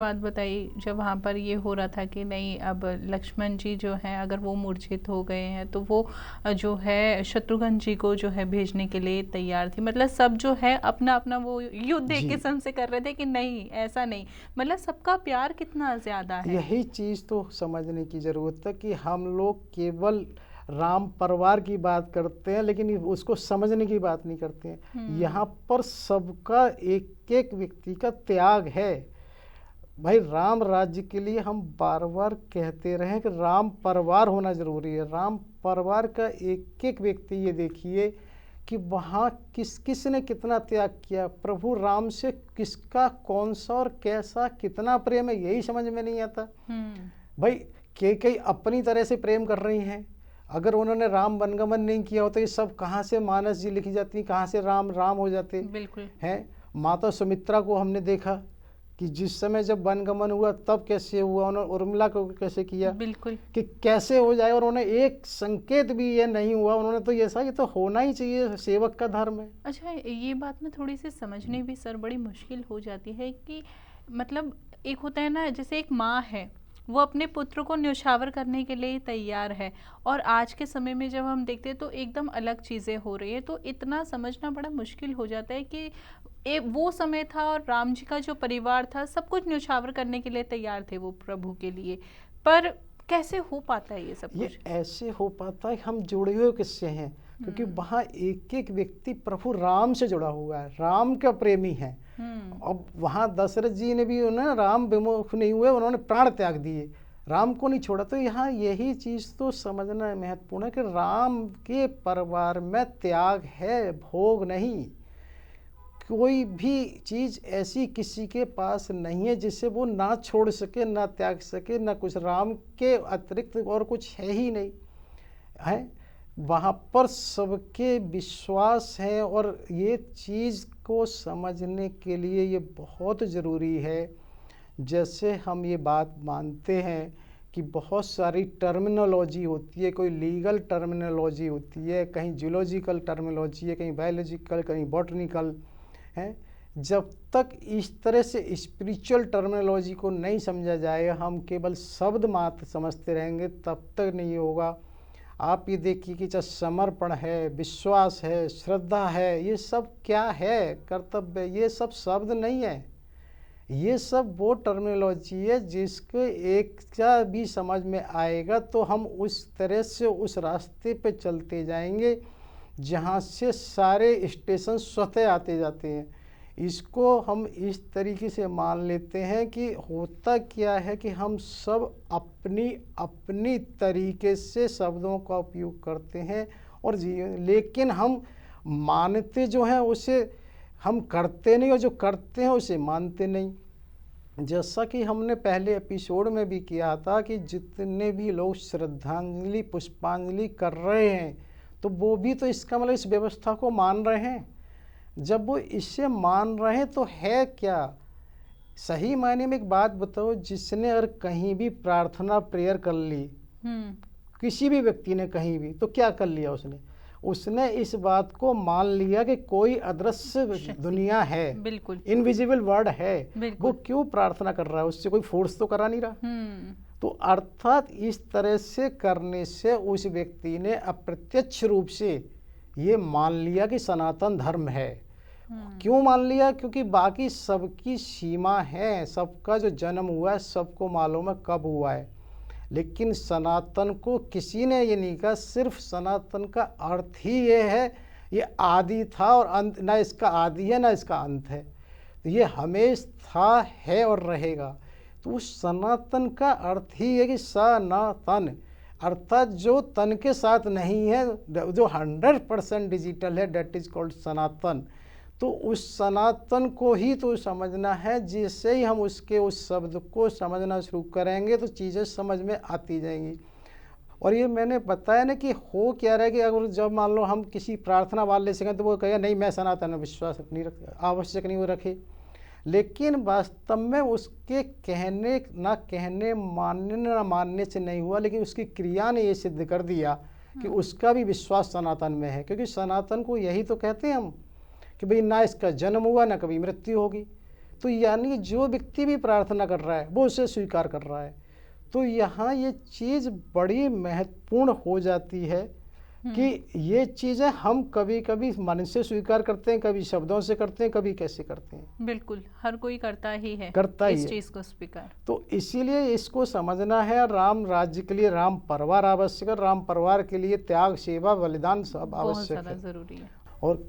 बात बताई जब वहाँ पर ये हो रहा था कि नहीं, अब लक्ष्मण जी जो हैं अगर वो मूर्छित हो गए हैं तो वो जो है शत्रुघ्न जी को जो है भेजने के लिए तैयार थी। मतलब सब जो है अपना अपना वो युद्ध एक जी, किस्म से कर रहे थे कि नहीं ऐसा नहीं। मतलब सबका प्यार कितना ज्यादा है। यही चीज़ तो समझने की ज़रूरत है कि हम लोग केवल राम परिवार की बात करते हैं, लेकिन उसको समझने की बात नहीं करते हैं। यहाँ हम्म। पर सबका एक एक व्यक्ति का त्याग है। भाई, राम राज्य के लिए हम बार बार कहते रहे कि राम परिवार होना जरूरी है। राम परिवार का एक एक व्यक्ति, ये देखिए कि वहाँ किस किस ने कितना त्याग किया। प्रभु राम से किसका कौन सा और कैसा कितना प्रेम है, यही समझ में नहीं आता। हम्म। भाई, के कई अपनी तरह से प्रेम कर रही हैं। अगर उन्होंने राम वनगमन नहीं किया होता, ये सब कहाँ से मानस जी लिखी जाती, कहाँ से राम राम हो जाते बिल्कुल। हैं। माता सुमित्रा को हमने देखा कि जिस समय जब वनगमन हुआ तब कैसे हुआ, उन्होंने उर्मिला को कैसे किया बिल्कुल। कि कैसे हो जाए, और उन्हें एक संकेत भी ये नहीं हुआ। उन्होंने तो ये तो होना ही चाहिए, सेवक का धर्म है। अच्छा, ये बात ना थोड़ी सी समझनी भी सर बड़ी मुश्किल हो जाती है कि मतलब एक होता है ना, जैसे एक माँ है वो अपने पुत्र को न्यौछावर करने के लिए तैयार है, और आज के समय में जब हम देखते हैं तो एकदम अलग चीज़ें हो रही है। तो इतना समझना बड़ा मुश्किल हो जाता है कि वो समय था और राम जी का जो परिवार था सब कुछ न्यौछावर करने के लिए तैयार थे वो प्रभु के लिए। पर कैसे हो पाता है ये सब ये कुछ। ऐसे हो पाता है, हम जुड़े हुए किससे हैं? क्योंकि हम्म। वहाँ एक एक व्यक्ति प्रभु राम से जुड़ा हुआ है, राम का प्रेमी है। हम्म। अब वहाँ दशरथ जी ने भी उन्हें राम विमुख नहीं हुए, उन्होंने प्राण त्याग दिए, राम को नहीं छोड़ा। तो यहाँ यही चीज़ तो समझना महत्वपूर्ण है कि राम के परिवार में त्याग है, भोग नहीं। कोई भी चीज़ ऐसी किसी के पास नहीं है जिसे वो ना छोड़ सके, ना त्याग सके, ना कुछ। राम के अतिरिक्त और कुछ है ही नहीं है। वहाँ पर सबके विश्वास है, और ये चीज़ को समझने के लिए ये बहुत ज़रूरी है। जैसे हम ये बात मानते हैं कि बहुत सारी टर्मिनोलॉजी होती है, कोई लीगल टर्मिनोलॉजी होती है, कहीं जूलॉजिकल टर्मिनोलॉजी है, कहीं बायोलॉजिकल, कहीं बॉटनिकल है। जब तक इस तरह से स्पिरिचुअल टर्मिनोलॉजी को नहीं समझा जाएगा, हम केवल शब्द मात्र समझते रहेंगे, तब तक नहीं होगा। आप ये देखिए कि चाहे समर्पण है, विश्वास है, श्रद्धा है, ये सब क्या है? कर्तव्य, ये सब शब्द नहीं है। ये सब वो टर्मिनोलॉजी है जिसके एक का भी समझ में आएगा तो हम उस तरह से उस रास्ते पे चलते जाएंगे जहाँ से सारे स्टेशन स्वतः आते जाते हैं। इसको हम इस तरीके से मान लेते हैं कि होता क्या है कि हम सब अपनी अपनी तरीके से शब्दों का उपयोग करते हैं और लेकिन हम मानते जो हैं उसे हम करते नहीं, और जो करते हैं उसे मानते नहीं। जैसा कि हमने पहले एपिसोड में भी किया था कि जितने भी लोग श्रद्धांजलि पुष्पांजलि कर रहे हैं तो वो भी तो इसका मतलब इस व्यवस्था को मान रहे हैं। जब वो इसे मान रहे हैं तो है क्या? सही मायने में एक बात बताओ, जिसने अगर कहीं भी प्रार्थना प्रेयर कर ली, हम्म। किसी भी व्यक्ति ने कहीं भी, तो क्या कर लिया उसने? उसने इस बात को मान लिया कि कोई अदृश्य शक्ति। दुनिया है, बिल्कुल। इनविजिबल वर्ड है। वो बिल्कुल। क्यों प्रार्थना कर रहा है? उससे कोई फोर्स तो करा नहीं रहा। हम्म। तो अर्थात इस तरह से करने से उस व्यक्ति ने अप्रत्यक्ष रूप से ये मान लिया कि सनातन धर्म है। क्यों मान लिया? क्योंकि बाकी सबकी सीमा है, सबका जो जन्म हुआ है सबको मालूम है कब हुआ है, लेकिन सनातन को किसी ने ये नहीं कहा। सिर्फ सनातन का अर्थ ही ये है, ये आदि था और अंत, ना इसका आदि है ना इसका अंत है, तो ये हमेशा था, है और रहेगा। तो उस सनातन का अर्थ ही है कि सनातन, अर्थात जो तन के साथ नहीं है, जो 100% डिजिटल है, डेट इज कॉल्ड सनातन। तो उस सनातन को ही तो समझना है। जिससे ही हम उसके उस शब्द को समझना शुरू करेंगे तो चीज़ें समझ में आती जाएंगी। और ये मैंने बताया ना कि हो क्या रहा है कि अगर जब मान लो हम किसी प्रार्थना वाले से कहें तो वो कहेगा नहीं मैं सनातन में विश्वास नहीं रख, आवश्यक नहीं वो रखे। लेकिन वास्तव में उसके कहने ना कहने, मानने ना मानने से नहीं हुआ, लेकिन उसकी क्रिया ने ये सिद्ध कर दिया कि उसका भी विश्वास सनातन में है। क्योंकि सनातन को यही तो कहते हैं हम कि भाई ना इसका जन्म हुआ ना कभी मृत्यु होगी। तो यानी जो व्यक्ति भी प्रार्थना कर रहा है वो उसे स्वीकार कर रहा है। तो यहाँ ये चीज़ बड़ी महत्वपूर्ण हो जाती है कि ये चीज़ें हम कभी कभी मन से स्वीकार करते हैं, कभी शब्दों से करते हैं, कभी कैसे करते हैं। बिल्कुल, हर कोई करता ही है, करता ही इस है। चीज़ को स्वीकार। तो इसीलिए इसको समझना है, राम राज्य के लिए राम परिवार आवश्यक है, राम परिवार के लिए त्याग, सेवा, बलिदान सब बहुत आवश्यक ज़्यादा है। ज़रूरी है। और